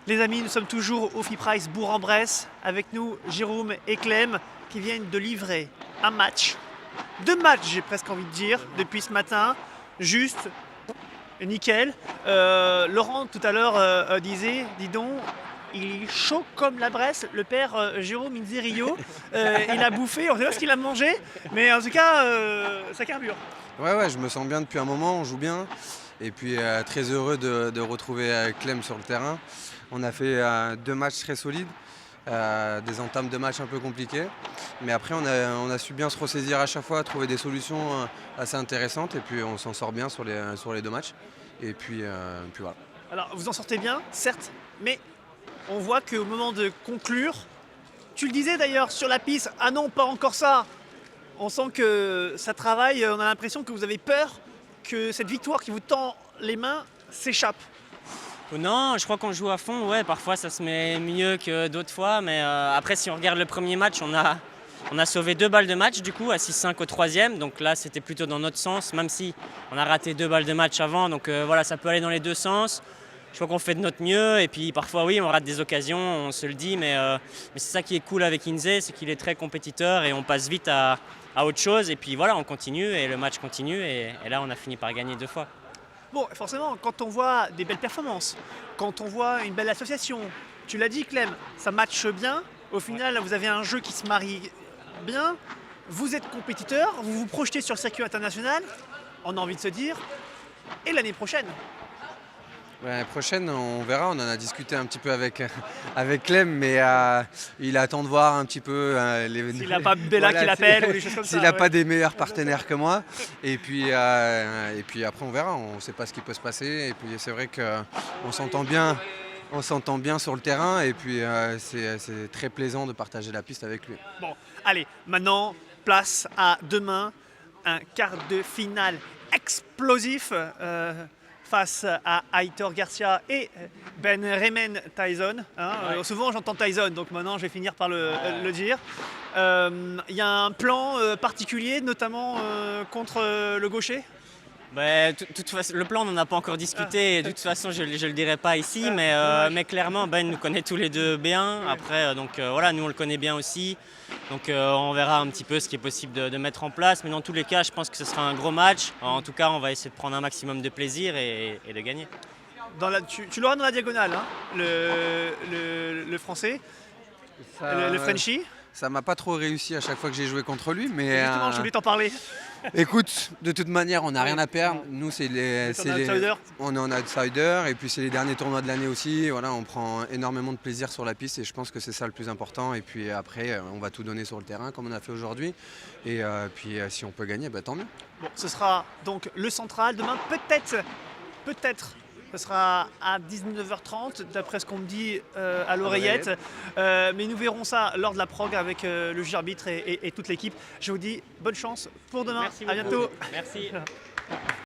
Les amis, nous sommes toujours au FIPRICE Bourg-en-Bresse. Avec nous, Jérôme et Clem qui viennent de livrer un match. 2 matchs, j'ai presque envie de dire, depuis ce matin. Juste, nickel. Laurent, tout à l'heure, disait, dis donc, il est chaud comme la Bresse, le père Jérôme Inzerillo. Il a bouffé, on ne sait pas ce qu'il a mangé, mais en tout cas, ça carbure. Ouais, je me sens bien depuis un moment, on joue bien. Et puis très heureux de retrouver Clem sur le terrain. On a fait 2 matchs très solides, des entames de matchs un peu compliqués. Mais après, on a su bien se ressaisir à chaque fois, trouver des solutions assez intéressantes. Et puis on s'en sort bien sur les 2 matchs. Et puis voilà. Alors, vous en sortez bien, certes, mais on voit qu'au moment de conclure, tu le disais d'ailleurs sur la piste, ah non, pas encore ça. On sent que ça travaille, on a l'impression que vous avez peur que cette victoire qui vous tend les mains s'échappe. Non, je crois qu'on joue à fond. Ouais, parfois ça se met mieux que d'autres fois, mais après si on regarde le premier match, on a sauvé 2 balles de match du coup à 6-5 au 3e. Donc là, c'était plutôt dans notre sens, même si on a raté 2 balles de match avant. Donc voilà, ça peut aller dans les 2 sens. Je crois qu'on fait de notre mieux et puis parfois oui, on rate des occasions, on se le dit, mais c'est ça qui est cool avec Inze, c'est qu'il est très compétiteur et on passe vite à autre chose. Et puis voilà, on continue et le match continue et là on a fini par gagner 2 fois. Bon, forcément, quand on voit des belles performances, quand on voit une belle association, tu l'as dit Clem, ça matche bien. Au final, vous avez un jeu qui se marie bien. Vous êtes compétiteur, vous vous projetez sur le circuit international. On a envie de se dire, et l'année prochaine? L'année prochaine, on verra, on en a discuté un petit peu avec Clem, mais il attend de voir un petit peu S'il n'a pas Bella qui l'appelle ou des choses comme ça. S'il n'a pas des meilleurs partenaires que moi. Et puis après, on verra, on ne sait pas ce qui peut se passer. Et puis c'est vrai qu'on s'entend bien. On s'entend bien sur le terrain et puis c'est très plaisant de partager la piste avec lui. Bon, allez, maintenant, place à demain, un quart de finale explosif face à Aitor Garcia et Ben Remen Tyson. Souvent j'entends Tyson, donc maintenant je vais finir par le dire. Il y a un plan particulier, notamment contre le gaucher? Le plan, on n'en a pas encore discuté. De toute façon, je ne le dirai pas ici, mais clairement, Ben nous connaît tous les deux bien. Après, voilà, nous on le connaît bien aussi. Donc on verra un petit peu ce qui est possible de mettre en place. Mais dans tous les cas, je pense que ce sera un gros match. En tout cas, on va essayer de prendre un maximum de plaisir et de gagner. Tu l'auras dans la diagonale, hein, le français, le Frenchie. Ça m'a pas trop réussi à chaque fois que j'ai joué contre lui, mais justement, je voulais t'en parler. Écoute, de toute manière, on n'a rien à perdre. Nous, on est en outsider et puis c'est les derniers tournois de l'année aussi. Voilà, on prend énormément de plaisir sur la piste et je pense que c'est ça le plus important. Et puis après, on va tout donner sur le terrain comme on a fait aujourd'hui. Et puis si on peut gagner, tant mieux. Bon, ce sera donc le central demain, peut-être. Ce sera à 19h30, d'après ce qu'on me dit à l'oreillette. Mais nous verrons ça lors de la prog avec le juge arbitre et toute l'équipe. Je vous dis bonne chance pour demain. Merci à bientôt. Merci.